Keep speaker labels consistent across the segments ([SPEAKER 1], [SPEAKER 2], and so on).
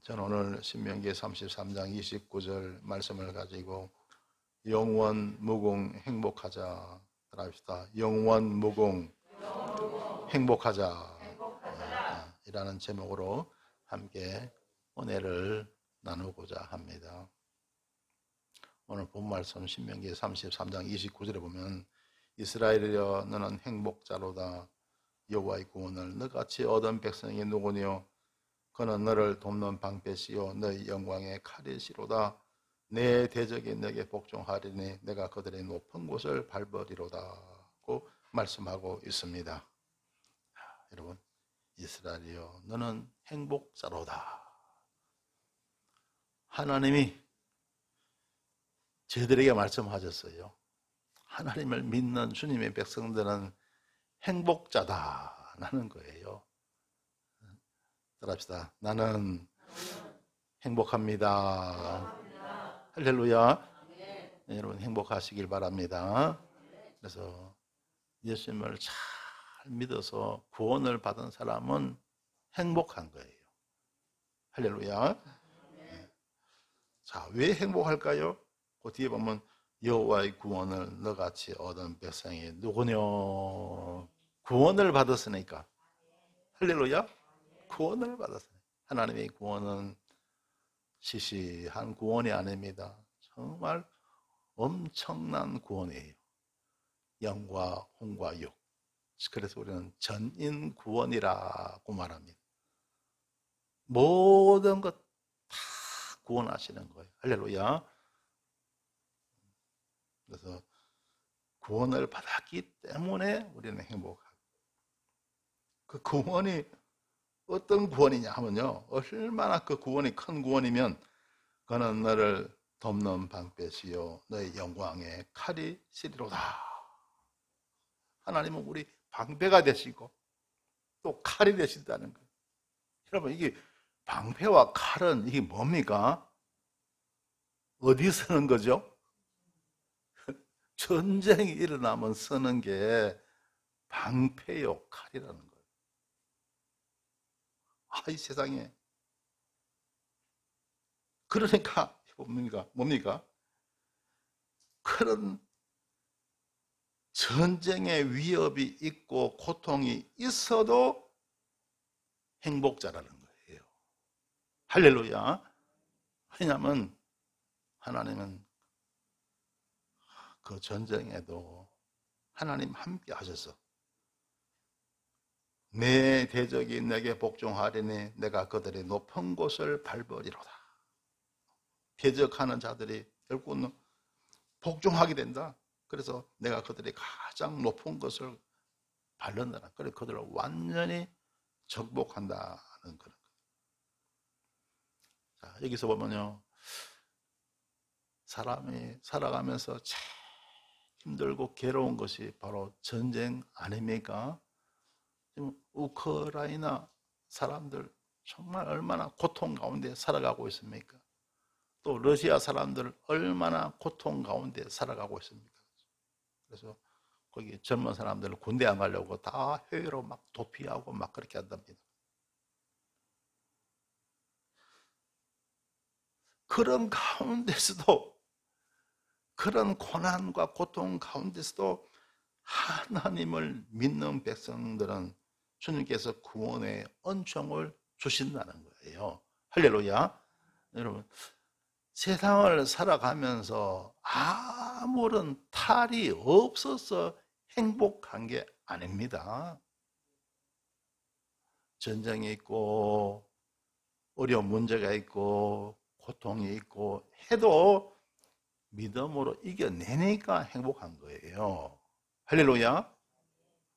[SPEAKER 1] 저는 오늘 신명기 33장 29절 말씀을 가지고 영원 무궁 행복하자 합시다. 영원 무궁 행복하자 이라는 제목으로 함께 은혜를 나누고자 합니다. 오늘 본 말씀 신명기 33장 29절에 보면 이스라엘이여 너는 행복자로다. 여호와의 구원을 너같이 얻은 백성이 누구니요? 그는 너를 돕는 방패시요 너의 영광의 칼이시로다. 내 대적이 내게 복종하리니 내가 그들의 높은 곳을 밟으리로다고 말씀하고 있습니다. 여러분, 이스라엘이여 너는 행복자로다. 하나님이 저희들에게 말씀하셨어요. 하나님을 믿는 주님의 백성들은 행복자다라는 거예요. 따라합시다. 나는 행복합니다. 할렐루야. 네, 여러분 행복하시길 바랍니다. 그래서 예수님을 잘 믿어서 구원을 받은 사람은 행복한 거예요. 할렐루야. 네. 자, 왜 행복할까요? 그 뒤에 보면 여호와의 구원을 너같이 얻은 백성이 누구뇨? 구원을 받았으니까. 할렐루야. 구원을 받았어요. 하나님의 구원은 시시한 구원이 아닙니다. 정말 엄청난 구원이에요. 영과 홍과 육. 그래서 우리는 전인 구원이라고 말합니다. 모든 것 다 구원하시는 거예요. 할렐루야. 그래서 구원을 받았기 때문에 우리는 행복하고, 그 구원이 어떤 구원이냐 하면요, 얼마나 그 구원이 큰 구원이면 그는 너를 돕는 방패시요 너의 영광의 칼이 시리로다. 하나님은 우리 방패가 되시고 또 칼이 되신다는 거예요. 여러분, 이게 방패와 칼은 이게 뭡니까? 어디 쓰는 거죠? 전쟁이 일어나면 쓰는 게 방패요 칼이라는 거예요. 이 세상에. 그러니까 뭡니까? 그런 전쟁의 위협이 있고 고통이 있어도 행복자라는 거예요. 할렐루야. 왜냐하면 하나님은 그 전쟁에도 하나님 함께 하셔서 내 대적이 내게 복종하리니 내가 그들의 높은 곳을 밟으리로다. 대적하는 자들이 결국은 복종하게 된다. 그래서 내가 그들의 가장 높은 것을 밟는다. 그래서 그들을 완전히 정복한다는 그런 거예요. 자, 여기서 보면요, 사람이 살아가면서 제일 힘들고 괴로운 것이 바로 전쟁 아닙니까? 지금 우크라이나 사람들 정말 얼마나 고통 가운데 살아가고 있습니까? 또 러시아 사람들 얼마나 고통 가운데 살아가고 있습니까? 그래서 거기 젊은 사람들 군대 안 가려고 다 해외로 막 도피하고 막 그렇게 한답니다. 그런 가운데서도, 그런 고난과 고통 가운데서도 하나님을 믿는 백성들은 주님께서 구원의恩宠을 주신다는 거예요. 할렐루야. 여러분, 세상을 살아가면서 아무런 탈이 없어서 행복한 게 아닙니다. 전쟁이 있고 어려운 문제가 있고 고통이 있고 해도 믿음으로 이겨내니까 행복한 거예요. 할렐루야.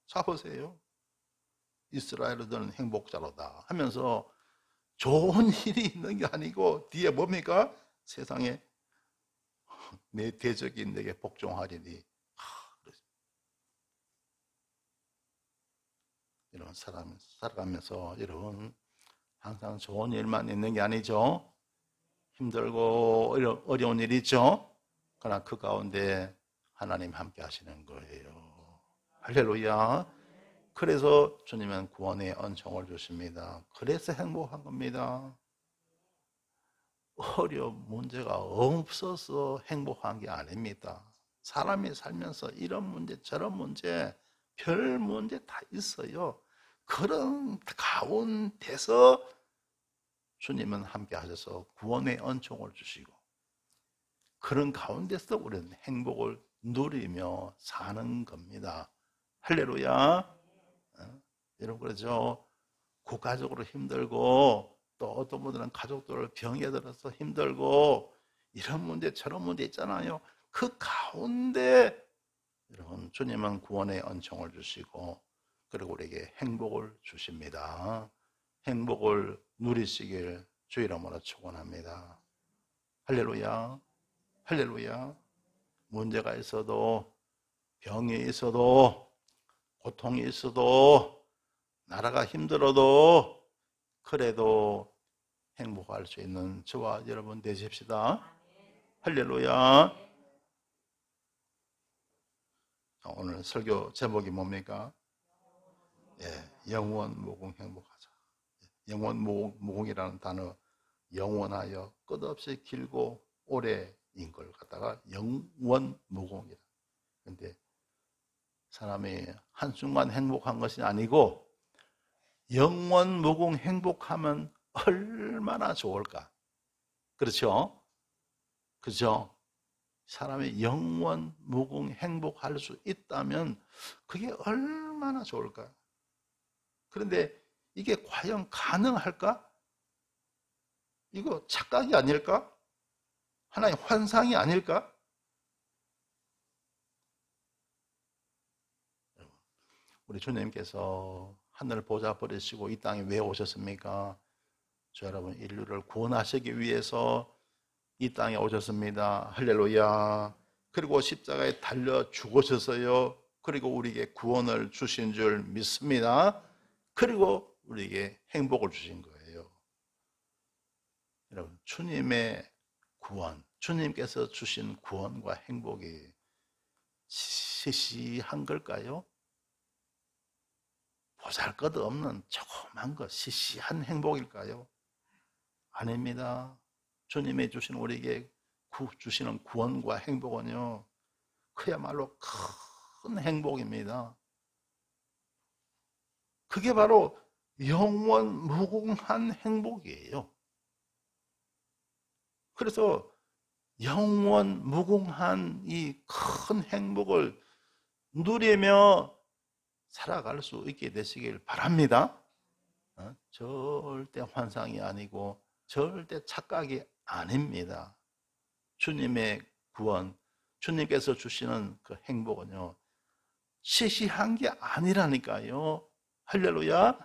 [SPEAKER 1] 자, 보세요. 이스라엘은 행복자로다 하면서 좋은 일이 있는 게 아니고 뒤에 뭡니까? 세상에 내 대적이 내게 복종하리니. 이런 사람 살아가면서 여러분 항상 좋은 일만 있는 게 아니죠. 힘들고 어려운 일이 있죠. 그러나 그 가운데 하나님 함께 하시는 거예요. 할렐루야. 그래서 주님은 구원의恩宠을 주십니다. 그래서 행복한 겁니다. 어려운 문제가 없어서 행복한 게 아닙니다. 사람이 살면서 이런 문제 저런 문제 별 문제 다 있어요. 그런 가운데서 주님은 함께 하셔서 구원의恩寵을 주시고 그런 가운데서 우리는 행복을 누리며 사는 겁니다. 할렐루야. 여러분 그러죠. 국가적으로 힘들고 또 어떤 분들은 가족들 병에 들어서 힘들고 이런 문제 저런 문제 있잖아요. 그 가운데 여러분 주님은 구원의恩寵을 주시고 그리고 우리에게 행복을 주십니다. 행복을 누리시길 주 이름으로 축원합니다. 할렐루야. 할렐루야. 문제가 있어도 병이 있어도 고통이 있어도 나라가 힘들어도 그래도 행복할 수 있는 저와 여러분 되십시다. 할렐루야. 오늘 설교 제목이 뭡니까? 예, 영원 무궁 행복하자. 영원 무궁이라는 단어 영원하여 끝없이 길고 오래인 걸 갖다가 영원 무궁이라. 근데 사람이 한순간 행복한 것이 아니고 영원 무궁 행복하면 얼마나 좋을까? 그렇죠? 그죠? 사람이 영원 무궁 행복할 수 있다면 그게 얼마나 좋을까? 그런데 이게 과연 가능할까? 이거 착각이 아닐까? 하나의 환상이 아닐까? 우리 주님께서 하늘 보좌 버리시고 이 땅에 왜 오셨습니까? 저 여러분 인류를 구원하시기 위해서 이 땅에 오셨습니다. 할렐루야. 그리고 십자가에 달려 죽으셔서요. 그리고 우리에게 구원을 주신 줄 믿습니다. 그리고 우리에게 행복을 주신 거예요. 여러분 주님의 구원, 주님께서 주신 구원과 행복이 시시한 걸까요? 보잘것없는 조그만 것, 시시한 행복일까요? 아닙니다. 주님이 주신 우리에게 주시는 구원과 행복은요, 그야말로 큰 행복입니다. 그게 바로 영원 무궁한 행복이에요. 그래서 영원 무궁한 이 큰 행복을 누리며 살아갈 수 있게 되시길 바랍니다. 절대 환상이 아니고 절대 착각이 아닙니다. 주님의 구원, 주님께서 주시는 그 행복은요, 시시한 게 아니라니까요. 할렐루야.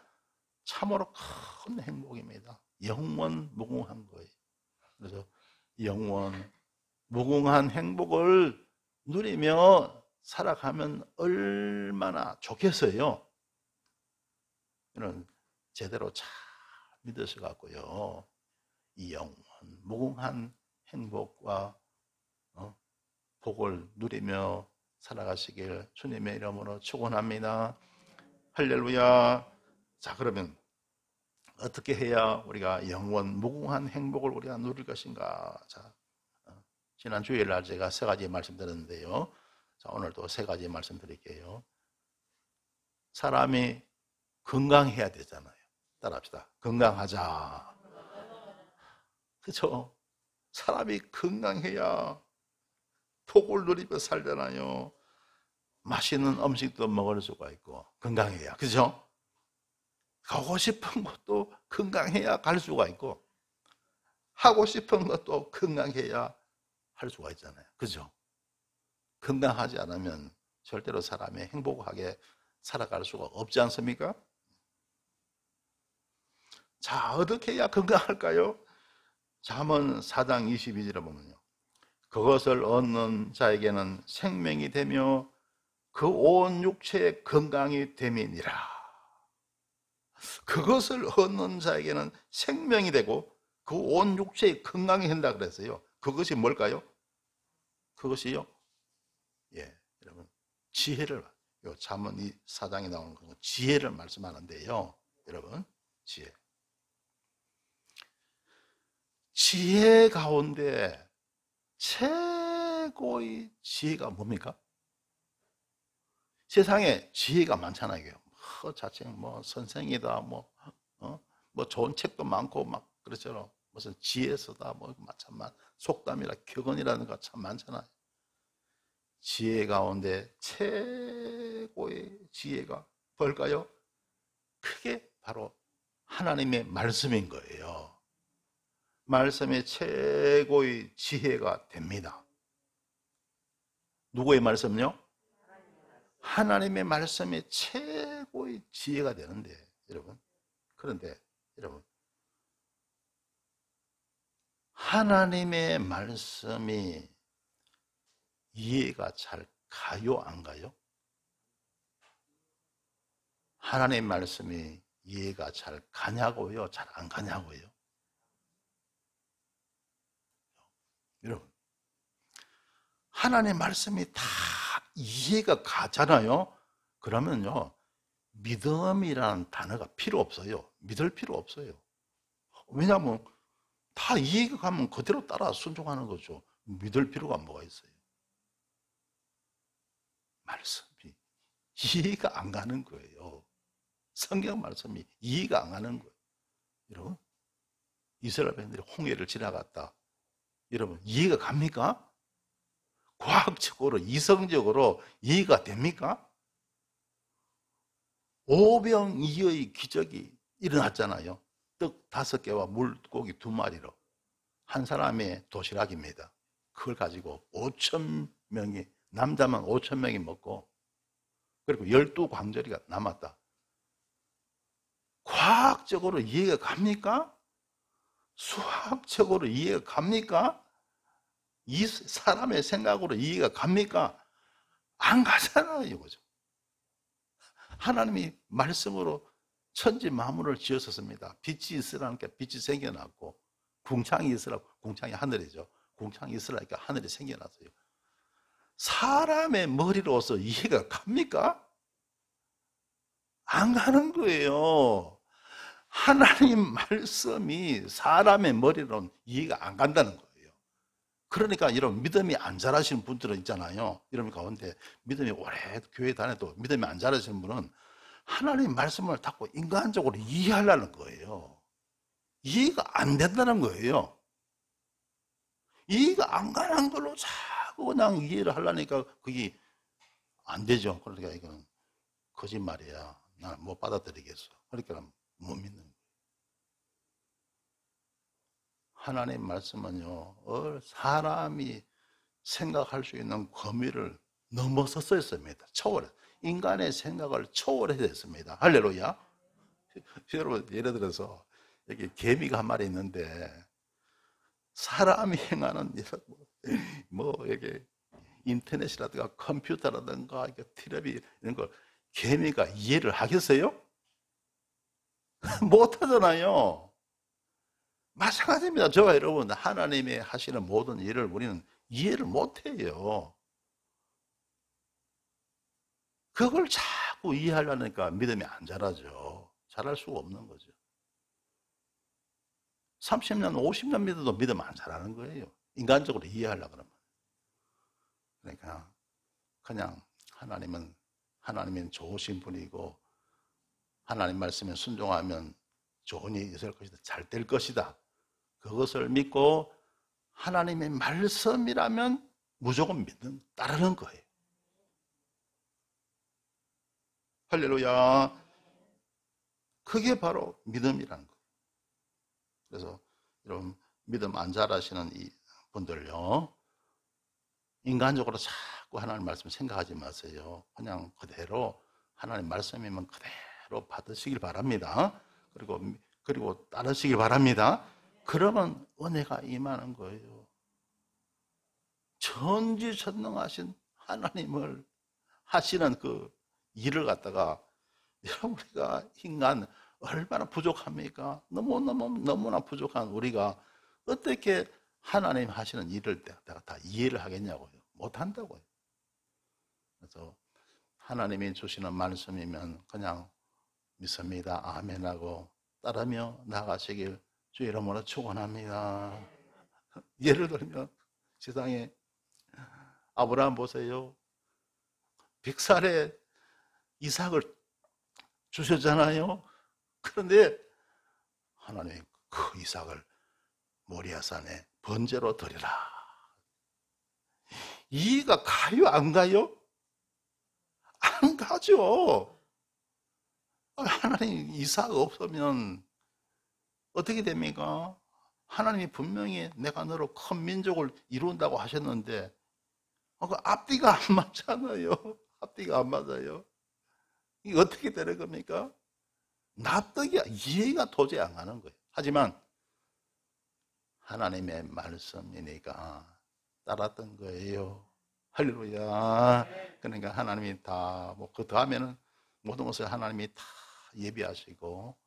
[SPEAKER 1] 참으로 큰 행복입니다. 영원 무궁한 거예요. 그래서 영원 무궁한 행복을 누리며 살아가면 얼마나 좋겠어요. 이런 제대로 잘 믿으셔 갖고요, 이 영원 무궁한 행복과 복을 누리며 살아가시길 주님의 이름으로 축원합니다. 할렐루야. 자, 그러면 어떻게 해야 우리가 영원 무궁한 행복을 우리가 누릴 것인가? 자, 지난 주일 날 제가 세 가지 말씀드렸는데요. 자, 오늘도 세 가지 말씀드릴게요. 사람이 건강해야 되잖아요. 따라합시다. 건강하자. 그렇죠? 사람이 건강해야 복을 누리며 살잖아요. 맛있는 음식도 먹을 수가 있고 건강해야, 그죠? 가고 싶은 것도 건강해야 갈 수가 있고 하고 싶은 것도 건강해야 할 수가 있잖아요. 그죠? 건강하지 않으면 절대로 사람이 행복하게 살아갈 수가 없지 않습니까? 자, 어떻게 해야 건강할까요? 잠언 4장 22절에 보면요, 그것을 얻는 자에게는 생명이 되며 그 온 육체의 건강이 됨이니라. 그것을 얻는 자에게는 생명이 되고 그 온 육체의 건강이 된다 그랬어요. 그것이 뭘까요? 그것이요, 예, 여러분, 지혜를, 요 잠언 4장에 나오는 거 지혜를 말씀하는데요. 여러분, 지혜 가운데 최고의 지혜가 뭡니까? 세상에 지혜가 많잖아요. 자칭 뭐 선생이다, 뭐 좋은 책도 많고 막 그렇잖아요. 무슨 지혜서다, 뭐 참 속담이라 격언이라든가 참 많잖아요. 지혜 가운데 최고의 지혜가 뭘까요? 그게 바로 하나님의 말씀인 거예요. 말씀이 최고의 지혜가 됩니다. 누구의 말씀요? 하나님의 말씀이 최고의 지혜가 되는데, 여러분. 그런데, 여러분. 하나님의 말씀이 이해가 잘 가요, 안 가요? 하나님의 말씀이 이해가 잘 가냐고요? 잘 안 가냐고요? 여러분, 하나님의 말씀이 다 이해가 가잖아요? 그러면요, 믿음이라는 단어가 필요 없어요. 믿을 필요 없어요. 왜냐하면 다 이해가 가면 그대로 따라 순종하는 거죠. 믿을 필요가 뭐가 있어요? 말씀이 이해가 안 가는 거예요. 성경 말씀이 이해가 안 가는 거예요. 여러분, 이스라엘 백성들이 홍해를 지나갔다. 여러분, 이해가 갑니까? 과학적으로, 이성적으로 이해가 됩니까? 오병이어의 기적이 일어났잖아요. 떡 5개와 물고기 2마리로 한 사람의 도시락입니다. 그걸 가지고 5,000명이, 남자만 5,000명이 먹고, 그리고 12광저리가 남았다. 과학적으로 이해가 갑니까? 수학적으로 이해가 갑니까? 이 사람의 생각으로 이해가 갑니까? 안 가잖아요, 이거죠. 하나님이 말씀으로 천지 만물을 지었었습니다. 빛이 있으라니까 빛이 생겨났고, 궁창이 있으라고, 궁창이 하늘이죠. 궁창이 있으라니까 하늘이 생겨났어요. 사람의 머리로서 이해가 갑니까? 안 가는 거예요. 하나님 말씀이 사람의 머리로는 이해가 안 간다는 거예요. 그러니까 이런 믿음이 안 자라시는 분들은 있잖아요. 여러분 가운데 믿음이 오래 교회 다녀도 믿음이 안 자라시는 분은 하나님 말씀을 자꾸 인간적으로 이해하려는 거예요. 이해가 안 된다는 거예요. 이해가 안 가는 걸로 자꾸 그냥 이해를 하려니까 그게 안 되죠. 그러니까 이거는 거짓말이야. 나는 못 받아들이겠어. 그러니까 못 믿는 거예요. 하나님 말씀은요, 사람이 생각할 수 있는 범위를 넘어섰습니다. 초월해. 인간의 생각을 초월해냈습니다. 할렐루야. 여러분, 예를 들어서 여기 개미가 한 마리 있는데 사람이 행하는 이게 인터넷이라든가 컴퓨터라든가 텔레비 이런 걸 개미가 이해를 하겠어요? 못 하잖아요. 마찬가지입니다. 저와 여러분, 하나님이 하시는 모든 일을 우리는 이해를 못해요. 그걸 자꾸 이해하려니까 믿음이 안 자라죠. 자랄 수가 없는 거죠. 30년, 50년 믿어도 믿음 안 자라는 거예요. 인간적으로 이해하려고 그러면. 그러니까 그냥 하나님은 좋으신 분이고 하나님 말씀에 순종하면 좋은 일이 있을 것이다. 잘 될 것이다. 그것을 믿고 하나님의 말씀이라면 무조건 따르는 거예요. 할렐루야. 그게 바로 믿음이라는 거예요. 그래서 여러분, 믿음 안 잘하시는 이 분들요, 인간적으로 자꾸 하나님 말씀 생각하지 마세요. 그냥 그대로 하나님 말씀이면 그대로 받으시길 바랍니다. 그리고 따르시길 바랍니다. 그러면 은혜가 임하는 거예요. 전지전능하신 하나님을 하시는 그 일을 갖다가 우리가 인간 얼마나 부족합니까? 너무나 부족한 우리가 어떻게 하나님 하시는 일을 내가 다 이해를 하겠냐고요. 못한다고요. 그래서 하나님이 주시는 말씀이면 그냥 믿습니다. 아멘하고 따르며 나가시길 주 이름으로 축원합니다. 예를 들면 세상에 아브라함 보세요. 100살에 이삭을 주셨잖아요. 그런데 하나님이 그 이삭을 모리아산에 번제로 드리라. 이해가 가요, 안 가요? 안 가죠. 하나님 이삭 없으면 어떻게 됩니까? 하나님이 분명히 내가 너로 큰 민족을 이룬다고 하셨는데 그 앞뒤가 안 맞잖아요. 앞뒤가 안 맞아요. 이게 어떻게 되는 겁니까? 납득이, 이해가 도저히 안 가는 거예요. 하지만 하나님의 말씀이니까 따랐던 거예요. 할렐루야. 그러니까 하나님이 다, 그 다음에는 모든 것을 하나님이 다 예비하시고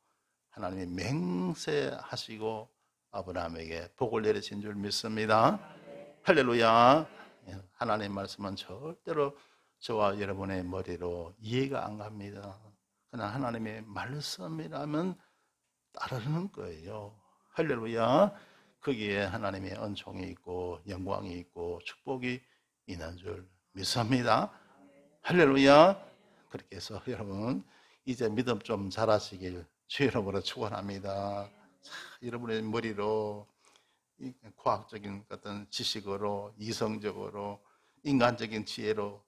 [SPEAKER 1] 하나님이 맹세하시고 아브라함에게 복을 내리신 줄 믿습니다. 할렐루야. 하나님의 말씀은 절대로 저와 여러분의 머리로 이해가 안 갑니다. 그러나 하나님의 말씀이라면 따르는 거예요. 할렐루야. 거기에 하나님의 은총이 있고 영광이 있고 축복이 있는 줄 믿습니다. 할렐루야. 그렇게 해서 여러분 이제 믿음 좀 잘하시길 주 이름으로 축원합니다. 여러분의 머리로 과학적인 어떤 지식으로 이성적으로 인간적인 지혜로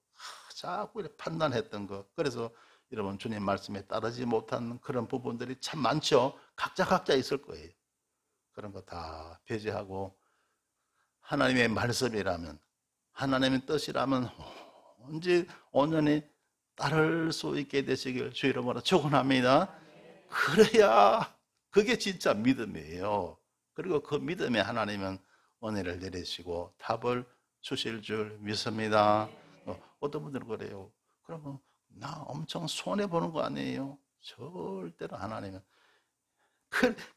[SPEAKER 1] 자꾸 이렇게 판단했던 것, 그래서 여러분 주님 말씀에 따르지 못한 그런 부분들이 참 많죠. 각자 있을 거예요. 그런 거 다 배제하고 하나님의 말씀이라면, 하나님의 뜻이라면 언제 온전히 따를 수 있게 되시길 주 이름으로 축원합니다. 그래야 그게 진짜 믿음이에요. 그리고 그 믿음에 하나님은 은혜를 내리시고 답을 주실 줄 믿습니다. 어떤 분들은 그래요. 그러면 나 엄청 손해보는 거 아니에요? 절대로 하나님은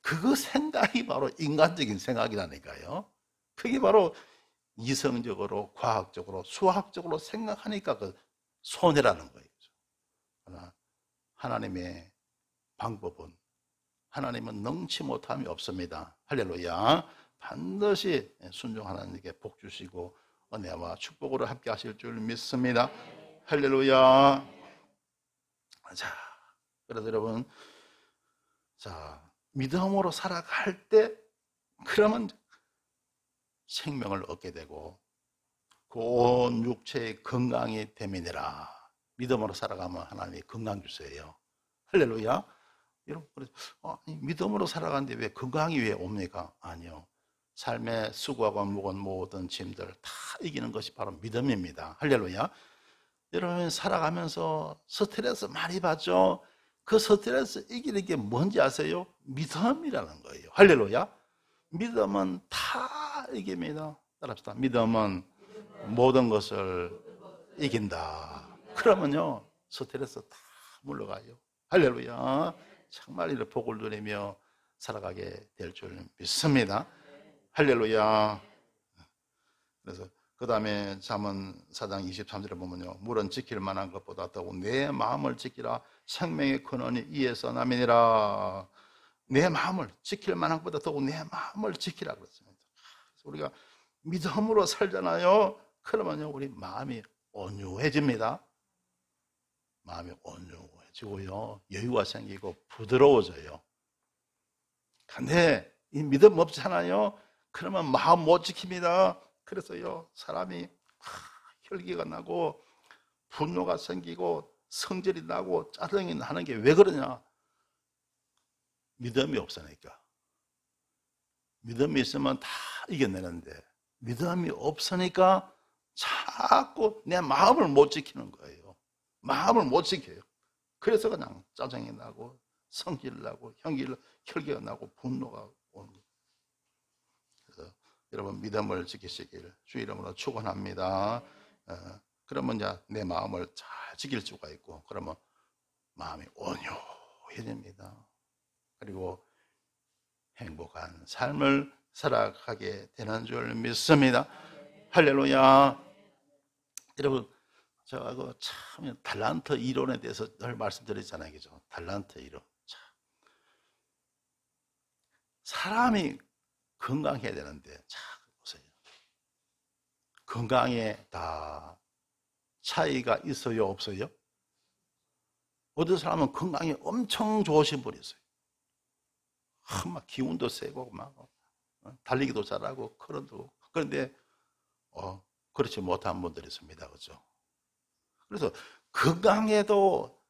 [SPEAKER 1] 그거 생각이 바로 인간적인 생각이라니까요. 그게 바로 이성적으로 과학적으로 수학적으로 생각하니까 그 손해라는 거예요. 그러나 하나님의 방법은, 하나님은 능치 못함이 없습니다. 할렐루야. 반드시 순종하는 복 주시고 은혜와 축복으로 함께 하실 줄 믿습니다. 할렐루야. 자, 그래서 여러분, 자, 믿음으로 살아갈 때 그러면 생명을 얻게 되고 온 육체의 건강이 됨이니라. 믿음으로 살아가면 하나님이 건강 주세요. 할렐루야. 여러분, 믿음으로 살아가는데 왜 건강이 왜 옵니까? 아니요. 삶의 수고하고 무거운 모든 짐들 다 이기는 것이 바로 믿음입니다. 할렐루야. 여러분 살아가면서 스트레스 많이 받죠? 그 스트레스 이기는 게 뭔지 아세요? 믿음이라는 거예요. 할렐루야. 믿음은 다 이깁니다. 따라합시다. 믿음은 모든 것을 이긴다. 그러면요 스트레스 다 물러가요. 할렐루야. 정말 이런 복을 누리며 살아가게 될 줄 믿습니다. 할렐루야. 그래서 그 다음에 잠언 4장 23절에 보면요, 물은 지킬 만한 것보다 더욱 내 마음을 지키라. 생명의 근원이 이에서 남이니라. 내 마음을 지킬 만한 것보다 더욱 내 마음을 지키라 그랬습니다. 그래서 우리가 믿음으로 살잖아요. 그러면요 우리 마음이 온유해집니다. 마음이 온유해지고요 여유가 생기고 부드러워져요. 근데 이 믿음 없잖아요. 그러면 마음 못 지킵니다. 그래서요 사람이 혈기가 나고 분노가 생기고 성질이 나고 짜증이 나는 게 왜 그러냐? 믿음이 없으니까. 믿음이 있으면 다 이겨내는데 믿음이 없으니까 자꾸 내 마음을 못 지키는 거예요. 마음을 못 지켜요. 그래서 그냥 짜증이 나고 성질 나고 혈기가 나고 분노가 오는 거예요. 그래서 여러분 믿음을 지키시길 주 이름으로 축원합니다. 그러면 이제 내 마음을 잘 지킬 수가 있고 그러면 마음이 온유해집니다. 그리고 행복한 삶을 살아가게 되는 줄 믿습니다. 할렐루야. 여러분 제가 참 달란트 이론에 대해서 늘 말씀드렸잖아요. 그죠? 달란트 이론. 참. 사람이 건강해야 되는데 건강에 다 차이가 있어요, 없어요? 어떤 사람은 건강이 엄청 좋으신 분이 있어요. 막 기운도 세고 막 달리기도 잘하고 걸어도. 그런데 그렇지 못한 분들이 있습니다. 그렇죠? 그래서 건강에도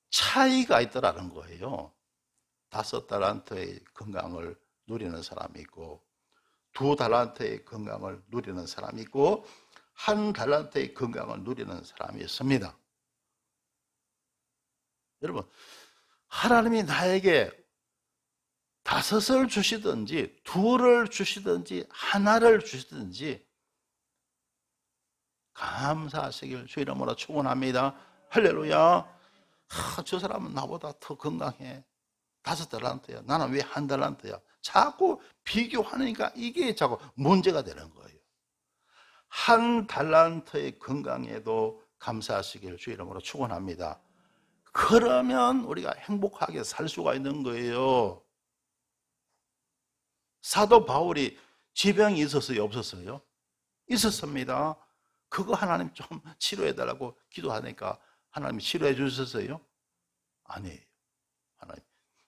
[SPEAKER 1] 차이가 있더라는 거예요. 5달란트의 건강을 누리는 사람이 있고 2달란트의 건강을 누리는 사람이 있고 1달란트의 건강을 누리는 사람이 있습니다. 여러분, 하나님이 나에게 5을 주시든지 2를 주시든지 1를 주시든지 감사하시길 주 이름으로 축원합니다. 할렐루야. 저 사람은 나보다 더 건강해. 5달란트야. 나는 왜 1달란트야? 자꾸 비교하니까 이게 자꾸 문제가 되는 거예요. 1달란트의 건강에도 감사하시길 주 이름으로 축원합니다. 그러면 우리가 행복하게 살 수가 있는 거예요. 사도 바울이 지병이 있었어요, 없었어요? 있었습니다. 그거 하나님 좀 치료해달라고 기도하니까 하나님이 치료해 주셨어요? 아니에요. 하나님,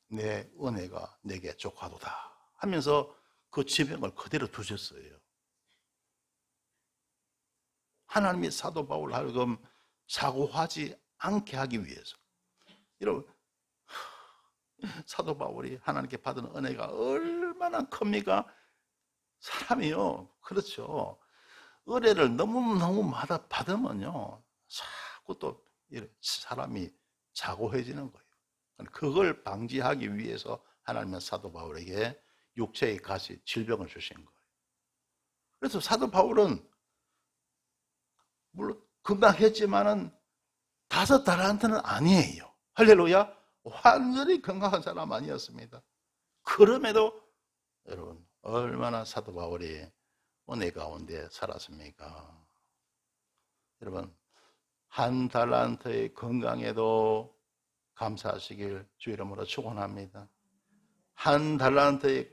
[SPEAKER 1] 내 은혜가 내게 족하도다 하면서 그 지병을 그대로 두셨어요. 하나님이 사도 바울 하여금 사고하지 않게 하기 위해서. 여러분, 사도 바울이 하나님께 받은 은혜가 얼마나 큽니까? 사람이요, 그렇죠. 은혜를 너무너무 받으면요, 자꾸 또 사람이 자고해지는 거예요. 그걸 방지하기 위해서 하나님은 사도 바울에게 육체의 가시, 질병을 주신 거예요. 그래서 사도 바울은 물론 건강했지만은 5달란트는 아니에요. 할렐루야. 완전히 건강한 사람 아니었습니다. 그럼에도 여러분, 얼마나 사도 바울이 은혜 가운데 살았습니까? 여러분, 1달란트의 건강에도 감사하시길 주 이름으로 축원합니다. 1달란트의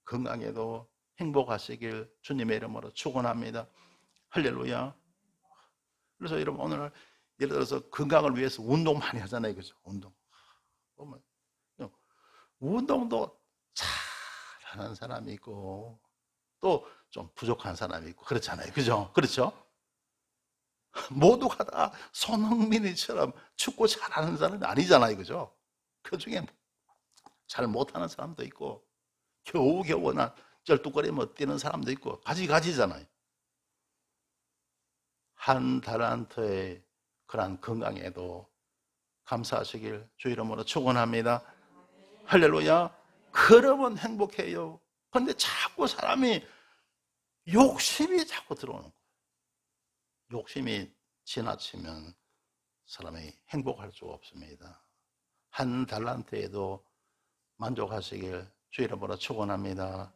[SPEAKER 1] 건강에도 행복하시길 주님의 이름으로 축원합니다. 할렐루야. 그래서 여러분, 오늘 예를 들어서 건강을 위해서 운동 많이 하잖아요, 그죠? 운동. 운동도 잘하는 사람이 있고 또 좀 부족한 사람이 있고 그렇잖아요, 그죠? 그렇죠? 모두가 다 손흥민이처럼 축구 잘하는 사람이 아니잖아요, 그죠? 그 중에 잘 못하는 사람도 있고 겨우겨우나 쩔뚝거리며 뛰는 사람도 있고 가지가지잖아요. 1달란트의 그러한 건강에도 감사하시길 주 이름으로 축원합니다. 할렐루야. 그러면 행복해요. 그런데 자꾸 사람이 욕심이 자꾸 들어오는 거예요. 욕심이 지나치면 사람이 행복할 수가 없습니다. 1달란트에도 만족하시길 주 이름으로 축원합니다.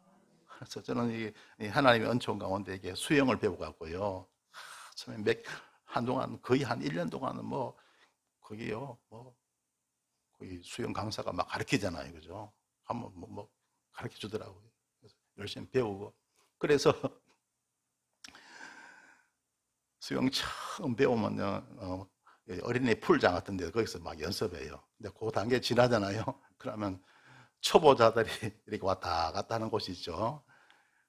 [SPEAKER 1] 그래서 저는 이 하나님의 은총 가운데 이게 수영을 배워갖고요. 처음에 한동안 거의 한 1년 동안은 거기요, 거기 수영 강사가 막 가르치잖아요, 그죠? 한번 가르쳐 주더라고요. 그래서 열심히 배우고. 그래서 수영 처음 배우면요, 어린이 풀장 같은 데 거기서 막 연습해요. 근데 그 단계 지나잖아요. 그러면 초보자들이 이렇게 왔다 갔다 하는 곳이 있죠.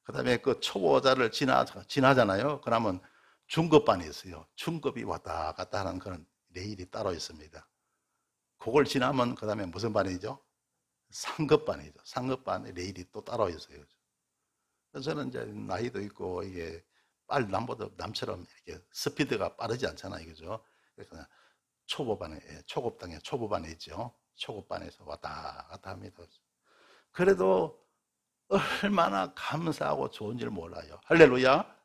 [SPEAKER 1] 그 다음에 그 초보자를 지나잖아요. 그러면 중급반이 있어요. 중급이 왔다 갔다 하는 그런 레일이 따로 있습니다. 그걸 지나면 그 다음에 무슨 반이죠? 상급반이죠. 상급반의 레일이 또 따로 있어요. 그래서 저는 이제 나이도 있고 이게 남보다 남처럼 이렇게 스피드가 빠르지 않잖아요, 그죠? 그래서 초보반에, 초급당에 초보반에 있죠. 초급반에서 왔다 갔다 합니다. 그래도 얼마나 감사하고 좋은지를 몰라요. 할렐루야.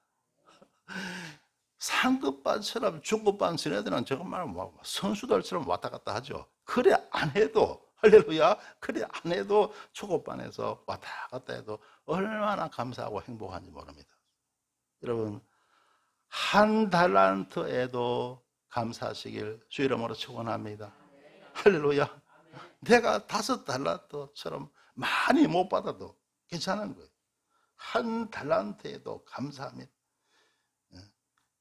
[SPEAKER 1] 상급반처럼 중급반 지네들은 정말 선수들처럼 왔다 갔다 하죠. 그래 안 해도, 할렐루야, 그래 안 해도 초급반에서 왔다 갔다 해도 얼마나 감사하고 행복한지 모릅니다. 여러분, 1달란트에도 감사하시길 주 이름으로 축원합니다. 할렐루야. 내가 5달란트처럼 많이 못 받아도 괜찮은 거예요. 1달란트에도 감사합니다.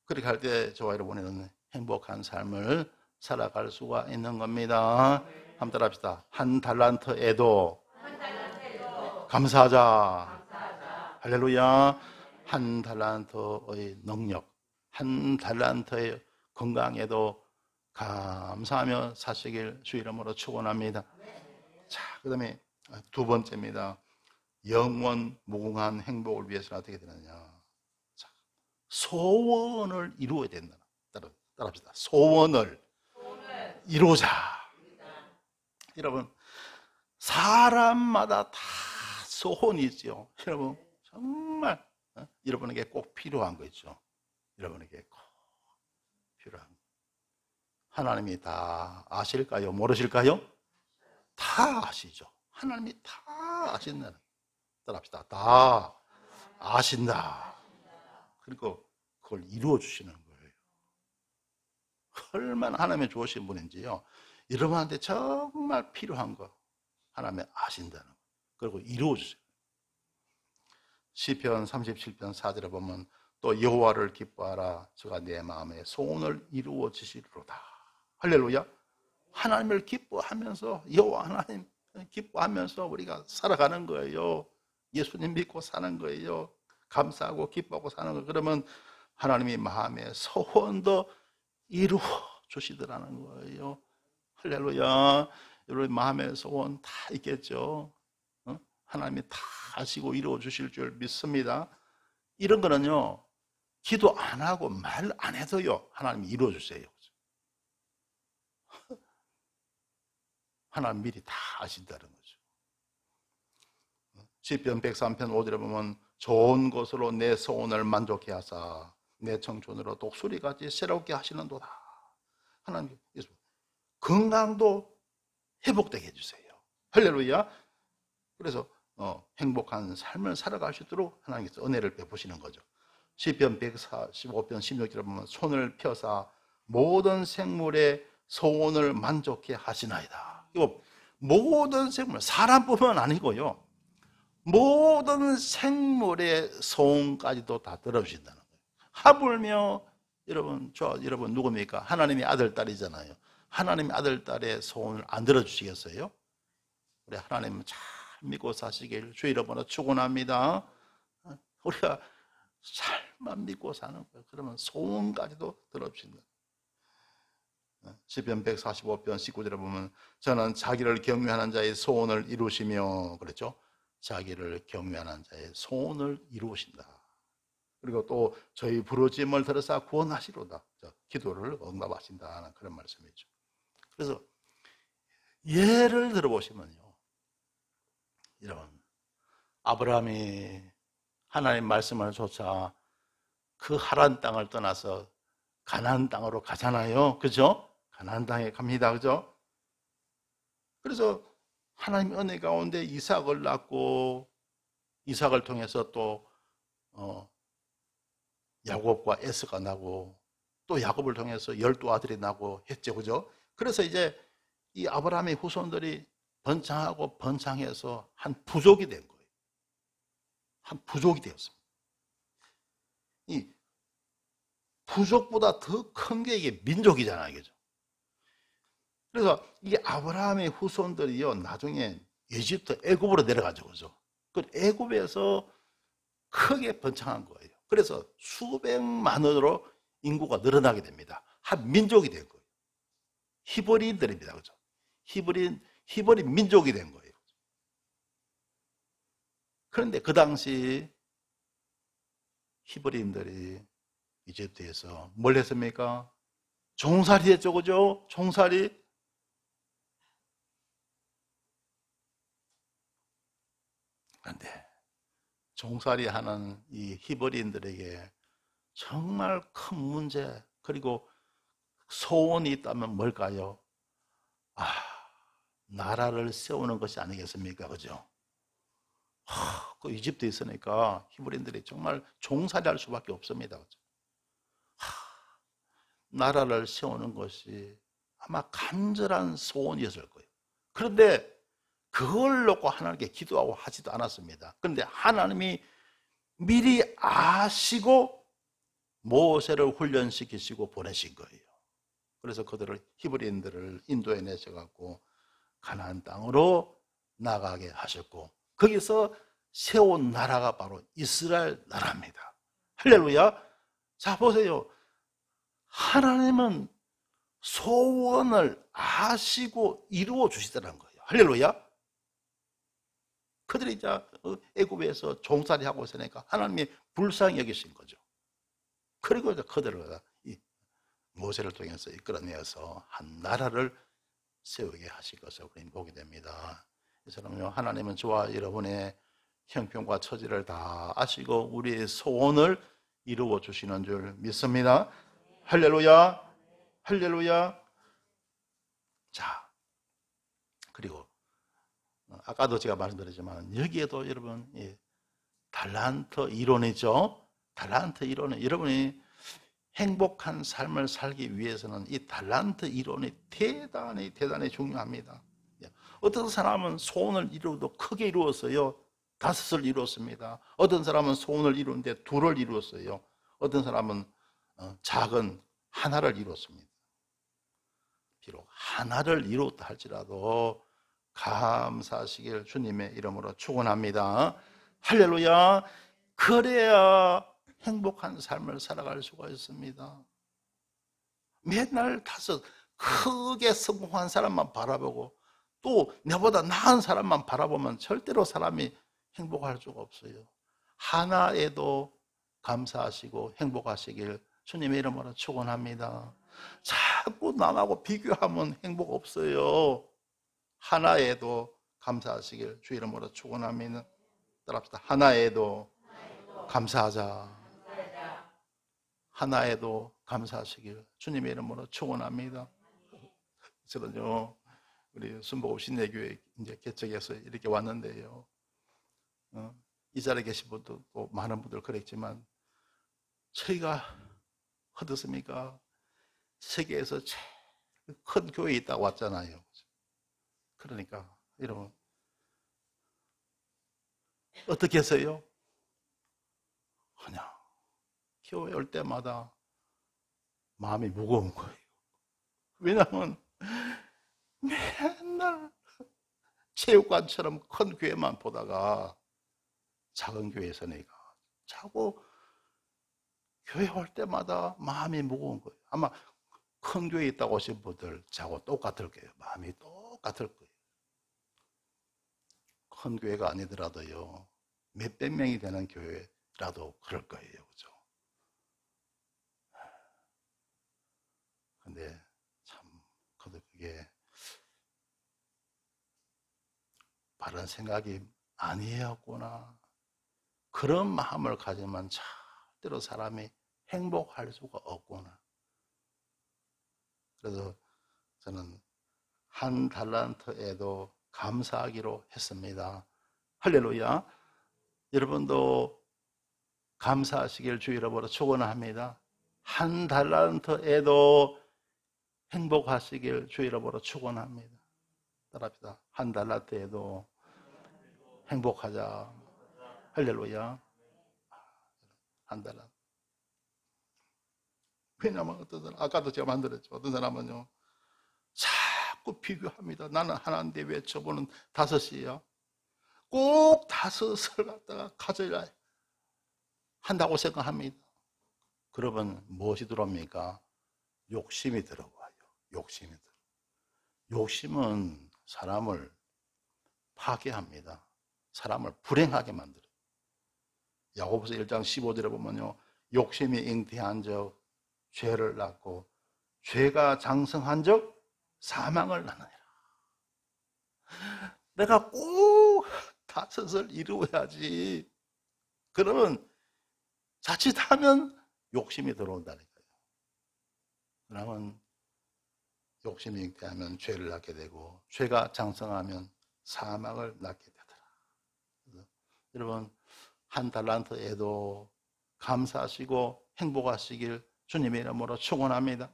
[SPEAKER 1] 그렇게 할 때 저와 여러분은 행복한 삶을 살아갈 수가 있는 겁니다. 한번 따라합시다. 한 달란트에도 감사하자. 할렐루야. 한 달란트의 능력, 한 달란트의 건강에도 감사하며 사시길 주 이름으로 축원합니다. 자, 그 다음에 두 번째입니다. 영원 무궁한 행복을 위해서는 어떻게 되느냐. 자, 소원을 이루어야 된다. 따라합시다. 소원을 이루자. 여러분, 사람마다 다 소원이 있죠. 여러분, 정말 여러분에게 꼭 필요한 거 있죠. 여러분에게 꼭 필요한 거. 하나님이 다 아실까요? 모르실까요? 다 아시죠. 하나님이 다 아신다는. 따라합시다. 다 아신다. 그리고 그걸 이루어 주시는 거예요. 얼마나 하나님의 좋으신 분인지요. 여러분한테 정말 필요한 거 하나님이 아신다는 거. 그리고 이루어 주세요. 시편 37편 4절에 보면 또 여호와를 기뻐하라. 저가 내 마음에 소원을 이루어 주시리로다. 할렐루야. 하나님을 기뻐하면서, 여호와 하나님 기뻐하면서 우리가 살아가는 거예요. 예수님 믿고 사는 거예요. 감사하고 기뻐하고 사는 거예요. 그러면 하나님이 마음에 소원도 이루어 주시더라는 거예요. 할렐루야. 여러분 마음의 소원 다 있겠죠. 하나님이 다 하시고 이루어 주실 줄 믿습니다. 이런 거는요, 기도 안 하고 말 안 해도요, 하나님이 이루어 주세요. 하나님 미리 다 아신다는 거죠. 시편 103편 5절에 보면 좋은 것으로 내 소원을 만족해 하사 내 청춘으로 독수리같이 새롭게 하시는도다. 하나님 건강도 회복되게 해주세요. 할렐루야. 그래서 행복한 삶을 살아갈 수 있도록 하나님께서 은혜를 베푸시는 거죠. 시편 145편 16절에 보면 손을 펴사 모든 생물의 소원을 만족해 하시나이다. 이거 모든 생물, 사람뿐만 아니고요, 모든 생물의 소원까지도 다 들어주신다는 거예요. 하물며 여러분 누굽니까? 하나님의 아들, 딸이잖아요. 하나님의 아들, 딸의 소원을 안 들어주시겠어요? 우리 하나님은 잘 믿고 사시길 주 이름으로 축원합니다. 우리가 잘만 믿고 사는 거예요. 그러면 소원까지도 들어주신다. 시편 145편 19절에 보면 저는 자기를 경외하는 자의 소원을 이루시며, 그랬죠? 자기를 경외하는 자의 소원을 이루신다. 그리고 또 저희 부르짖음을 들으사 구원하시로다. 기도를 응답하신다는 그런 말씀이죠. 그래서 예를 들어보시면요, 여러분, 아브라함이 하나님 말씀을 쫓아 그 하란 땅을 떠나서 가나안 땅으로 가잖아요. 그죠? 가나안 땅에 갑니다. 그죠? 그래서 하나님 은혜 가운데 이삭을 낳고, 이삭을 통해서 또 야곱과 에서가 나고, 또 야곱을 통해서 12아들이 나고 했죠. 그죠? 그래서 이제 이 아브라함의 후손들이 번창하고 번창해서 한 부족이 된 거예요. 한 부족이 되었습니다. 이 부족보다 더 큰 게 이게 민족이잖아요. 그죠? 그래서 이 아브라함의 후손들이요, 나중에 이집트 애굽으로 내려가죠. 그죠? 그 애굽에서 크게 번창한 거예요. 그래서 수백만으로 인구가 늘어나게 됩니다. 한 민족이 된 거예요. 히브리인들입니다. 그죠? 히브리 민족이 된 거예요. 그런데 그 당시 히브리인들이 이집트에서 뭘 했습니까? 종살이 했죠. 그죠? 종살이. 그런데 종살이 하는 이 히브리인들에게 정말 큰 문제, 그리고 소원이 있다면 뭘까요? 나라를 세우는 것이 아니겠습니까? 그죠? 그 이집트에 있으니까 히브리인들이 정말 종살이 할 수밖에 없습니다. 그죠? 나라를 세우는 것이 아마 간절한 소원이었을 거예요. 그런데 그걸 놓고 하나님께 기도하고 하지도 않았습니다. 그런데 하나님이 미리 아시고 모세를 훈련시키시고 보내신 거예요. 그래서 그들을 히브리인들을 인도에 내셔갖고 가나안 땅으로 나가게 하셨고 거기서 세운 나라가 바로 이스라엘 나라입니다. 할렐루야. 자 보세요. 하나님은 소원을 아시고 이루어 주시더라는 거예요. 할렐루야. 그들이 이제 애굽에서 종살이 하고 있으니까 하나님이 불쌍히 여기신 거죠. 그리고 이제 그들을 모세를 통해서 이끌어내어서 한 나라를 세우게 하실 것을 우리는 보게 됩니다. 이처럼요, 하나님은 저와 여러분의 형편과 처지를 다 아시고 우리의 소원을 이루어 주시는 줄 믿습니다. 할렐루야, 할렐루야. 자, 그리고 아까도 제가 말씀드렸지만 여기에도 여러분 달란트 이론이죠. 달란트 이론은 여러분이 행복한 삶을 살기 위해서는 이 달란트 이론이 대단히 중요합니다. 어떤 사람은 소원을 이루어도 크게 이루었어요. 5을 이루었습니다. 어떤 사람은 소원을 이루는데 2를 이루었어요. 어떤 사람은 작은 하나를 이루었습니다. 비록 하나를 이루었다 할지라도 감사하시길 주님의 이름으로 축원합니다. 할렐루야. 그래야 행복한 삶을 살아갈 수가 있습니다. 맨날 5 크게 성공한 사람만 바라보고 또 내보다 나은 사람만 바라보면 절대로 사람이 행복할 수가 없어요. 하나에도 감사하시고 행복하시길 주님의 이름으로 축원합니다. 자꾸 남하고 비교하면 행복 없어요. 하나에도 감사하시길 주 이름으로 축원합니다. 따라합시다. 하나에도 감사하자. 하나에도 감사하시길 주님의 이름으로 축원합니다. 저는요, 우리 순복음 신내교회 이제 개척해서 이렇게 왔는데요. 이 자리에 계신 분도 또 많은 분들 그랬지만 저희가 어떻습니까? 세계에서 제일 큰 교회에 있다고 왔잖아요. 그러니까 여러분 어떻게 해서요? 그냥 교회 올 때마다 마음이 무거운 거예요. 왜냐하면 맨날 체육관처럼 큰 교회만 보다가 작은 교회에서 내가 자꾸 교회 올 때마다 마음이 무거운 거예요. 아마 큰 교회에 있다고 오신 분들 저하고 똑같을 거예요. 마음이 똑같을 거예요. 큰 교회가 아니더라도요, 몇백 명이 되는 교회라도 그럴 거예요. 그죠? 근데 참, 그게 바른 생각이 아니었구나. 그런 마음을 가지면 절대로 사람이 행복할 수가 없구나. 그래서 저는 한 달란트에도 감사하기로 했습니다. 할렐루야. 여러분도 감사하시길 주 이름으로 축원합니다. 한 달란트에도 행복하시길 주 이름으로 축원합니다. 따라합시다. 한 달란트에도 행복하자. 할렐루야. 한 달란트. 왜냐하면 어떤 사람, 아까도 제가 만들었죠. 어떤 사람은요, 자꾸 비교합니다. 나는 하나인데 왜 저분은 5이야? 꼭 5을 갖다가 가져야 한다고 생각합니다. 그러면 무엇이 들어옵니까? 욕심이 들어와요. 욕심이 들어. 욕심은 사람을 파괴합니다. 사람을 불행하게 만들어요. 야고보서 1장 15절에 보면요, 욕심이 잉태한 적 죄를 낳고 죄가 장성한 적 사망을 낳느니라. 내가 꼭 5을 이루어야지. 그러면 자칫하면 욕심이 들어온다니까요. 그러면 욕심이 잉태하면 죄를 낳게 되고 죄가 장성하면 사망을 낳게 되더라. 그래서 여러분, 한 달란트에도 감사하시고 행복하시길 주님의 이름으로 축원합니다.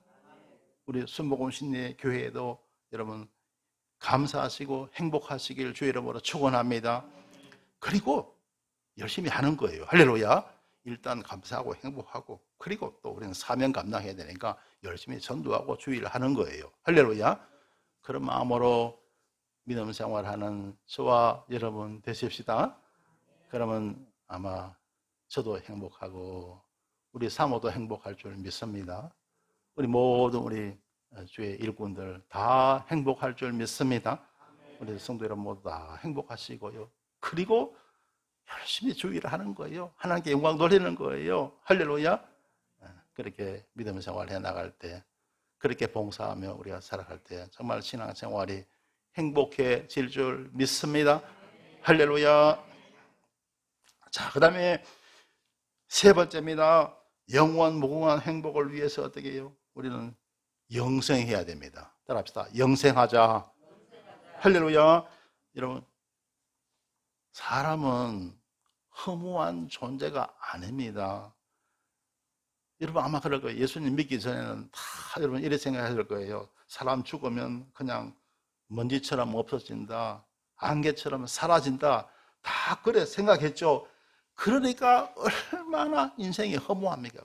[SPEAKER 1] 우리 순복음 신내 교회에도 여러분 감사하시고 행복하시길 주의 이름으로 축원합니다. 그리고 열심히 하는 거예요. 할렐루야. 일단 감사하고 행복하고 그리고 또 우리는 사명 감당해야 되니까 열심히 전도하고 주의를 하는 거예요. 할렐루야. 그런 마음으로 믿음 생활하는 저와 여러분 되십시다. 그러면 아마 저도 행복하고 우리 사모도 행복할 줄 믿습니다. 우리 모든 우리 주의 일꾼들 다 행복할 줄 믿습니다. 우리 성도 여러분 모두 다 행복하시고요. 그리고 열심히 주의를 하는 거예요. 하나님께 영광 돌리는 거예요. 할렐루야. 그렇게 믿음 생활해 나갈 때, 그렇게 봉사하며 우리가 살아갈 때 정말 신앙생활이 행복해질 줄 믿습니다. 할렐루야. 자, 그 다음에 세 번째입니다. 영원 무궁한 행복을 위해서 어떻게 해요? 우리는 영생해야 됩니다. 따라합시다. 영생하자. 할렐루야. 여러분, 사람은 허무한 존재가 아닙니다. 여러분 아마 그럴 거예요. 예수님 믿기 전에는 다 여러분 이렇게 생각하실 거예요. 사람 죽으면 그냥 먼지처럼 없어진다, 안개처럼 사라진다, 다 그래 생각했죠. 그러니까 얼마나 인생이 허무합니까?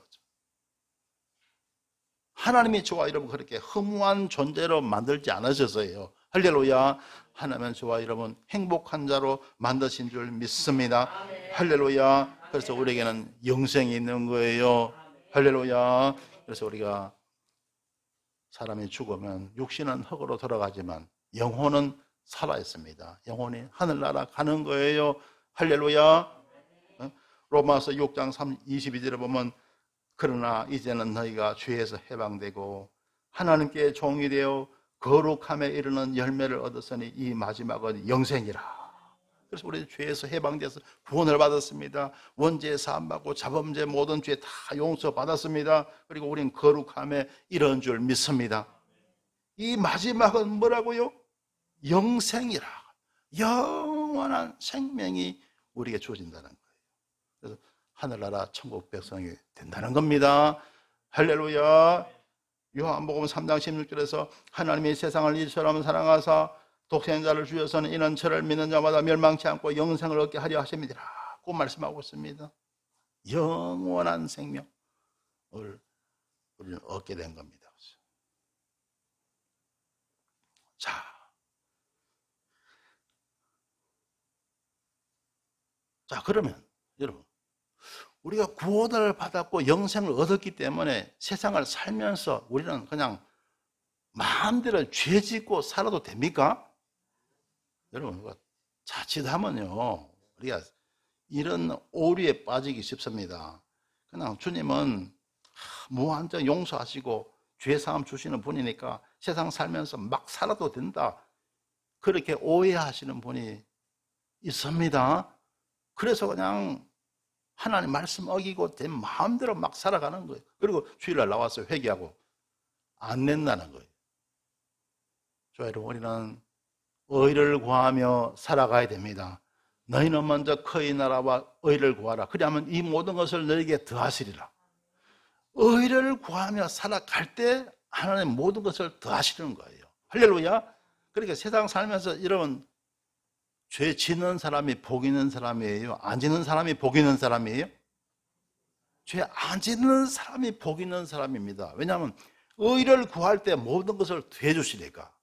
[SPEAKER 1] 하나님이 저와 여러분 그렇게 허무한 존재로 만들지 않으셔서요. 할렐루야. 하나님은 저와 여러분 행복한 자로 만드신 줄 믿습니다. 할렐루야. 그래서 우리에게는 영생이 있는 거예요. 할렐루야. 그래서 우리가 사람이 죽으면 육신은 흙으로 돌아가지만 영혼은 살아있습니다. 영혼이 하늘나라 가는 거예요. 할렐루야. 로마서 6장 22절에 보면 그러나 이제는 너희가 죄에서 해방되고 하나님께 종이 되어 거룩함에 이르는 열매를 얻었으니 이 마지막은 영생이라. 그래서 우리 죄에서 해방돼서 구원을 받았습니다. 원죄 사함받고 자범죄 모든 죄 다 용서받았습니다. 그리고 우리는 거룩함에 이른 줄 믿습니다. 이 마지막은 뭐라고요? 영생이라. 영원한 생명이 우리에게 주어진다는 거예요. 그래서 하늘나라 천국 백성이 된다는 겁니다. 할렐루야. 요한복음 3장 16절에서 하나님이 세상을 이처럼 사랑하사 독생자를 주셔서는 이는 저를 믿는 자마다 멸망치 않고 영생을 얻게 하려 하십니다. 그 말씀하고 있습니다. 영원한 생명을 우리는 얻게 된 겁니다. 자, 그러면 여러분, 우리가 구원을 받았고 영생을 얻었기 때문에 세상을 살면서 우리는 그냥 마음대로 죄 짓고 살아도 됩니까? 여러분, 자칫하면요, 우리가 이런 오류에 빠지기 쉽습니다. 그냥 주님은 무한정 용서하시고 죄사함 주시는 분이니까 세상 살면서 막 살아도 된다, 그렇게 오해하시는 분이 있습니다. 그래서 그냥 하나님 말씀 어기고 내 마음대로 막 살아가는 거예요. 그리고 주일날 나와서 회개하고 안 낸다는 거예요. 여러분, 우리는 의를 구하며 살아가야 됩니다. 너희는 먼저 그의 나라와 의를 구하라. 그리하면 이 모든 것을 너희에게 더하시리라. 의를 구하며 살아갈 때 하나님 모든 것을 더하시는 거예요. 할렐루야. 그러니까 세상 살면서 여러분, 죄 짓는 사람이 복 있는 사람이에요? 안 짓는 사람이 복 있는 사람이에요? 죄 안 짓는 사람이 복 있는 사람입니다. 왜냐하면 의를 구할 때 모든 것을 더해 주시니까.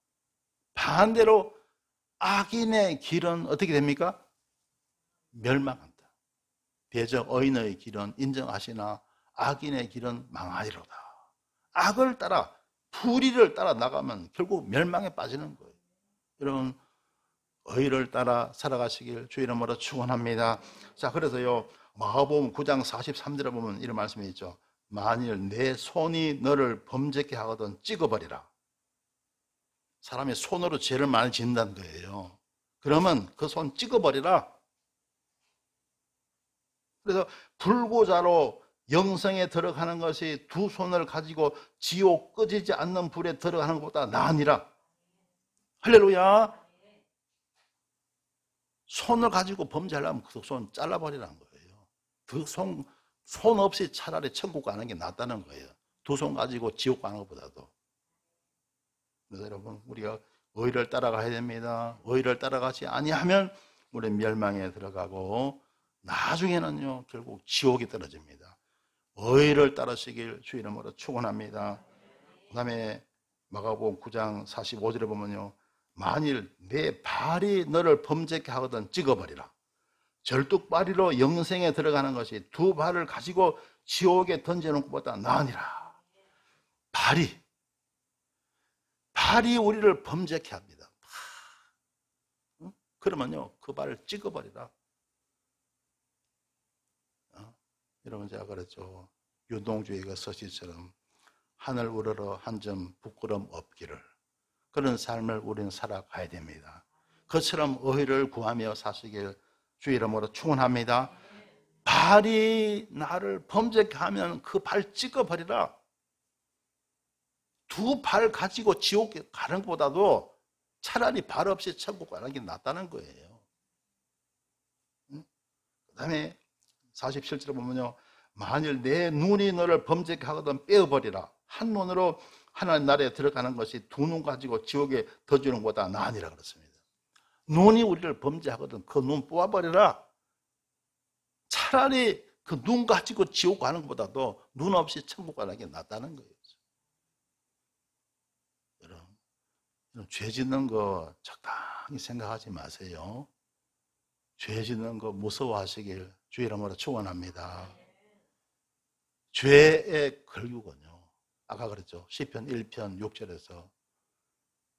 [SPEAKER 1] 반대로 악인의 길은 어떻게 됩니까? 멸망한다. 대저 의인의 길은 인정하시나 악인의 길은 망하리로다. 악을 따라, 불의를 따라 나가면 결국 멸망에 빠지는 거예요. 여러분, 의를 따라 살아가시길 주 이름으로 축원합니다. 자, 그래서요, 마가복음 9장 43절에 보면 이런 말씀이 있죠. 만일 내 손이 너를 범죄케 하거든 찍어버리라. 사람이 손으로 죄를 많이 짓는다는 거예요. 그러면 그 손 찍어버리라. 그래서 불구자로 영생에 들어가는 것이 두 손을 가지고 지옥 꺼지지 않는 불에 들어가는 것보다 나으니라. 할렐루야. 손을 가지고 범죄하려면 그 손 잘라버리라는 거예요. 그 손 없이 차라리 천국 가는 게 낫다는 거예요. 두 손 가지고 지옥 가는 것보다도. 그래서 여러분, 우리가 의를 따라가야 됩니다. 의를 따라가지 아니하면 우리 멸망에 들어가고 나중에는요 결국 지옥에 떨어집니다. 의를 따르시길 주 이름으로 축원합니다. 그 다음에 마가복음 9장 45절에 보면요, 만일 내 발이 너를 범죄케 하거든 찍어버리라. 절뚝발이로 영생에 들어가는 것이 두 발을 가지고 지옥에 던져놓은 것보다 나으니라. 발이 우리를 범죄케 합니다. 그러면요, 그 발을 찍어버리라. 여러분, 제가 그랬죠. 유동주의가 서시처럼 하늘 우러러 한 점 부끄럼 없기를, 그런 삶을 우리는 살아가야 됩니다. 그처럼 의를 구하며 사시길 주 이름으로 축원합니다. 발이 나를 범죄케 하면 그 발 찍어버리라. 두 발 가지고 지옥에 가는 것보다도 차라리 발 없이 천국 가는 게 낫다는 거예요. 그 다음에 47절에 보면요, 만일 내 눈이 너를 범죄케 하거든 빼어버리라. 한 눈으로 하나님 나라에 들어가는 것이 두 눈 가지고 지옥에 던지는 것보다 나으니라 그렇습니다. 눈이 우리를 범죄하거든 그 눈 뽑아버리라. 차라리 그 눈 가지고 지옥 가는 것보다도 눈 없이 천국 가는 게 낫다는 거예요. 여러분, 죄 짓는 거 적당히 생각하지 마세요. 죄 짓는 거 무서워하시길 주 이름으로 축원합니다. 죄의 걸육은요, 아까 그랬죠. 시편 1편 6절에서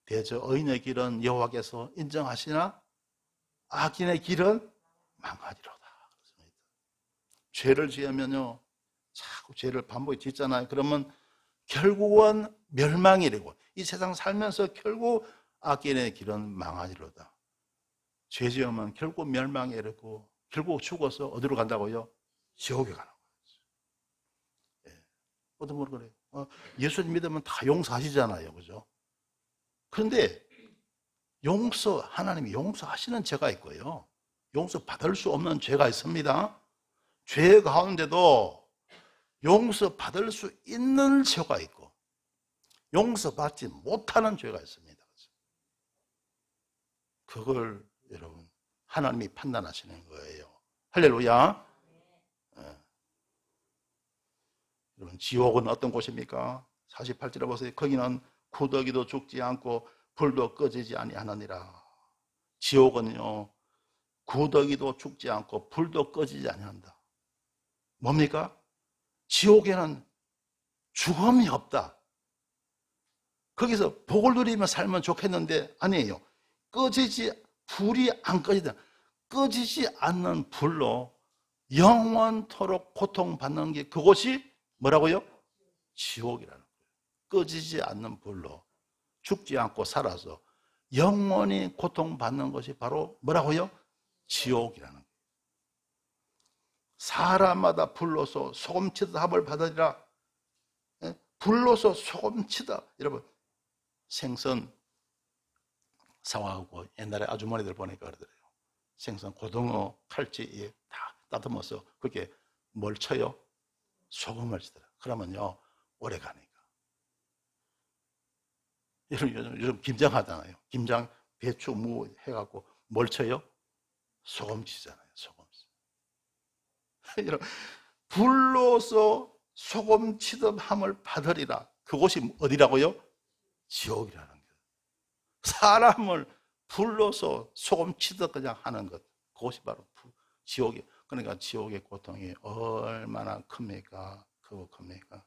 [SPEAKER 1] 대저 의인의 길은 여호와께서 인정하시나 악인의 길은 망하리로다. 그렇습니다. 죄를 지으면요, 자꾸 죄를 반복해 짓잖아요. 그러면 결국은 멸망이 되고 이 세상 살면서 결국 악인의 길은 망하리로다. 죄 지으면 결국 멸망에 이르고 결국 죽어서 어디로 간다고요? 지옥에 가는 거예요. 예. 어떤 분은 그래요. 예수님 믿으면 다 용서하시잖아요. 그죠? 그런데 하나님이 용서하시는 죄가 있고요, 용서받을 수 없는 죄가 있습니다. 죄 가운데도 용서받을 수 있는 죄가 있고 용서받지 못하는 죄가 있습니다. 그걸 여러분 하나님이 판단하시는 거예요. 할렐루야. 네. 여러분, 지옥은 어떤 곳입니까? 48절에 보세요. 거기는 구더기도 죽지 않고 불도 꺼지지 아니하느니라. 지옥은요, 구더기도 죽지 않고 불도 꺼지지 아니한다. 뭡니까? 지옥에는 죽음이 없다. 거기서 복을 누리며 살면 좋겠는데 아니에요. 불이 안 꺼지다. 꺼지지 않는 불로 영원토록 고통받는 게 그곳이 뭐라고요? 지옥이라는 거예요. 꺼지지 않는 불로 죽지 않고 살아서 영원히 고통받는 것이 바로 뭐라고요? 지옥이라는 거예요. 사람마다 불로서 소금치듯 합을 받으리라. 불로서 소금치다. 여러분, 생선 사와하고 옛날에 아주머니들 보니까 그러더래요. 생선, 고등어, 칼치 다 따듬어서 그렇게 뭘 쳐요? 소금을 치더라. 그러면요, 오래 가니까. 요즘 김장 하잖아요. 김장, 배추, 무 해갖고 뭘 쳐요? 소금 치잖아요. 소금. 불로서 소금 치듯 함을 받으리라. 그곳이 어디라고요? 지옥이라는 거예요. 사람을 불로서 소금 치듯 그냥 하는 것, 그것이 바로 지옥이. 그러니까 지옥의 고통이 얼마나 큽니까? 크고 큽니까?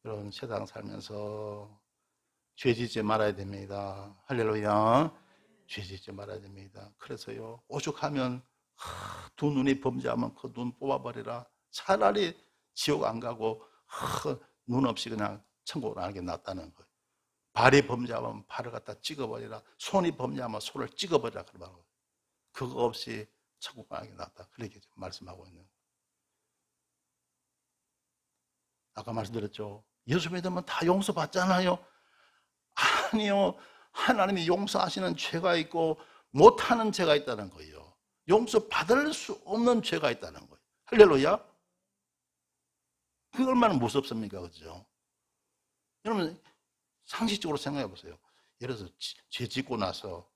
[SPEAKER 1] 여러분, 세상 살면서 죄 짓지 말아야 됩니다. 할렐루야. 죄 짓지 말아야 됩니다. 그래서요, 오죽하면 두 눈이 범죄하면 그 눈 뽑아버리라. 차라리 지옥 안 가고 눈 없이 그냥 천국을 가는 게 낫다는 거예요. 발이 범죄하면 발을 갖다 찍어버리라. 손이 범죄하면 손을 찍어버리라. 그거 없이 천국 가는 게 낫다. 그렇게 말씀하고 있는 거예요. 아까 말씀드렸죠. 예수 믿으면 다 용서받잖아요. 아니요. 하나님이 용서하시는 죄가 있고 못하는 죄가 있다는 거예요. 용서받을 수 없는 죄가 있다는 거예요. 할렐루야. 그게 얼마나 무섭습니까? 그죠? 여러분, 상식적으로 생각해 보세요. 예를 들어서 죄 짓고 나서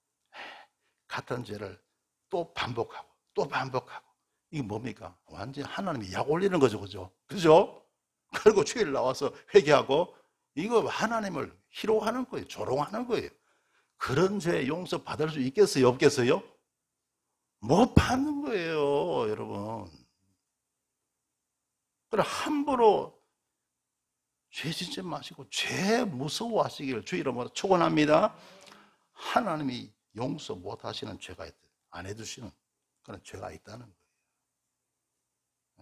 [SPEAKER 1] 같은 죄를 또 반복하고 또 반복하고, 이게 뭡니까? 완전히 하나님이 약 올리는 거죠. 그죠? 그죠? 그리고 주일 나와서 회개하고 이거 하나님을 희롱하는 거예요. 조롱하는 거예요. 그런 죄 용서 받을 수 있겠어요? 없겠어요? 못 받는 거예요, 여러분. 그래 함부로 죄 짓지 마시고 죄 무서워하시기를 주 이름으로 축원합니다. 하나님이 용서 못 하시는 죄가 있다. 안 해주시는 그런 죄가 있다는 거예요.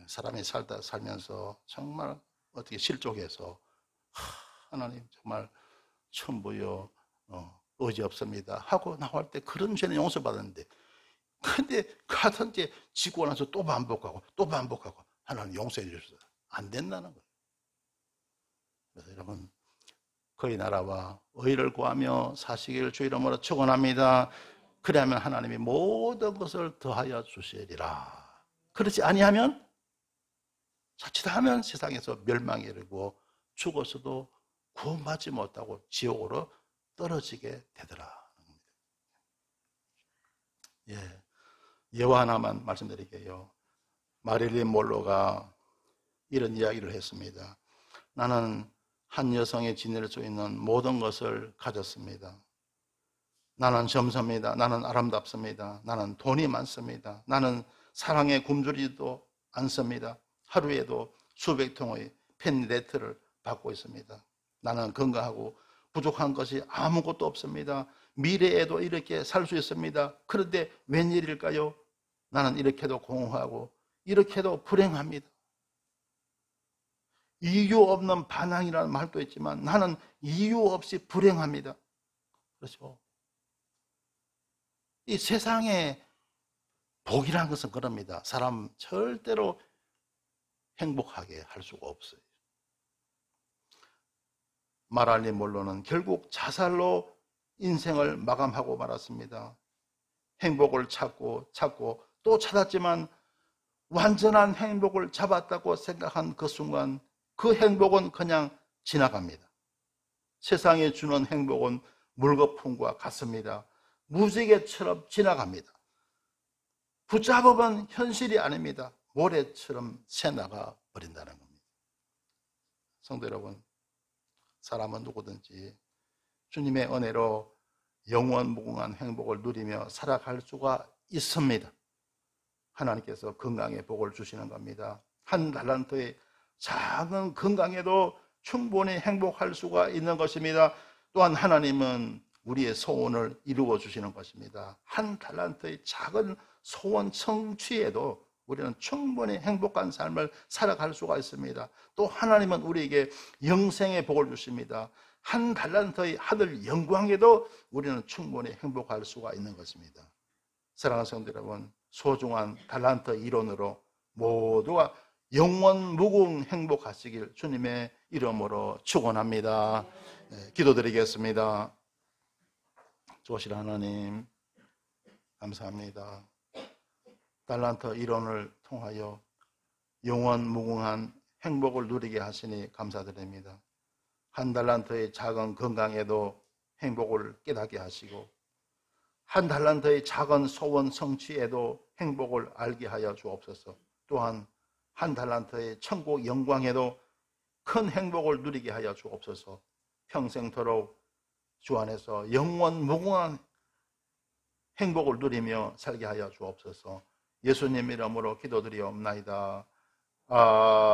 [SPEAKER 1] 사람이 살면서 정말 어떻게 실족해서 하나님 정말 천부여 의지 없습니다 하고 나올 때 그런 죄는 용서받았는데, 근데 같은 죄 지고 나서 또 반복하고 하나님 용서해 주셔서 안 된다는 거예요. 그래서 여러분 그의 나라와 의를 구하며 사시기를 주 이름으로 축원합니다. 그러면 하나님이 모든 것을 더하여 주시리라. 그렇지 아니하면 자칫하면 세상에서 멸망에 이르고 죽어서도 구원받지 못하고 지옥으로 떨어지게 되더라. 예화 하나만 말씀드릴게요. 마릴린 몰로가 이런 이야기를 했습니다. 나는 한 여성이 지닐 수 있는 모든 것을 가졌습니다. 나는 젊습니다. 나는 아름답습니다. 나는 돈이 많습니다. 나는 사랑에 굶주리지도 않습니다. 하루에도 수백 통의 펜니레트를 받고 있습니다. 나는 건강하고 부족한 것이 아무것도 없습니다. 미래에도 이렇게 살 수 있습니다. 그런데 웬일일까요? 나는 이렇게도 공허하고 이렇게도 불행합니다. 이유 없는 반항이라는 말도 있지만 나는 이유 없이 불행합니다. 그렇죠? 이 세상에 복이라는 것은 그럽니다. 사람 절대로 행복하게 할 수가 없어요. 마랄린 몰로는 결국 자살로 인생을 마감하고 말았습니다. 행복을 찾고 또 찾았지만 완전한 행복을 잡았다고 생각한 그 순간 그 행복은 그냥 지나갑니다. 세상에 주는 행복은 물거품과 같습니다. 무지개처럼 지나갑니다. 붙잡으면 현실이 아닙니다. 모래처럼 새나가 버린다는 겁니다. 성도 여러분, 사람은 누구든지 주님의 은혜로 영원 무궁한 행복을 누리며 살아갈 수가 있습니다. 하나님께서 건강의 복을 주시는 겁니다. 한 달란트의 작은 건강에도 충분히 행복할 수가 있는 것입니다. 또한 하나님은 우리의 소원을 이루어 주시는 것입니다. 한 달란트의 작은 소원 성취에도 우리는 충분히 행복한 삶을 살아갈 수가 있습니다. 또 하나님은 우리에게 영생의 복을 주십니다. 한 달란트의 하늘 영광에도 우리는 충분히 행복할 수가 있는 것입니다. 사랑하는 성도 여러분, 소중한 달란트 이론으로 모두가 영원 무궁 행복하시길 주님의 이름으로 축원합니다. 기도드리겠습니다. 좋으신 하나님, 감사합니다. 달란트 이론을 통하여 영원 무궁한 행복을 누리게 하시니 감사드립니다. 한 달란트의 작은 건강에도 행복을 깨닫게 하시고 한 달란트의 작은 소원 성취에도 행복을 알게 하여 주옵소서. 또한 한 달란트의 천국 영광에도 큰 행복을 누리게 하여 주옵소서. 평생토록 주 안에서 영원 무궁한 행복을 누리며 살게 하여 주옵소서. 예수님 이름으로 기도드리옵나이다. 아멘.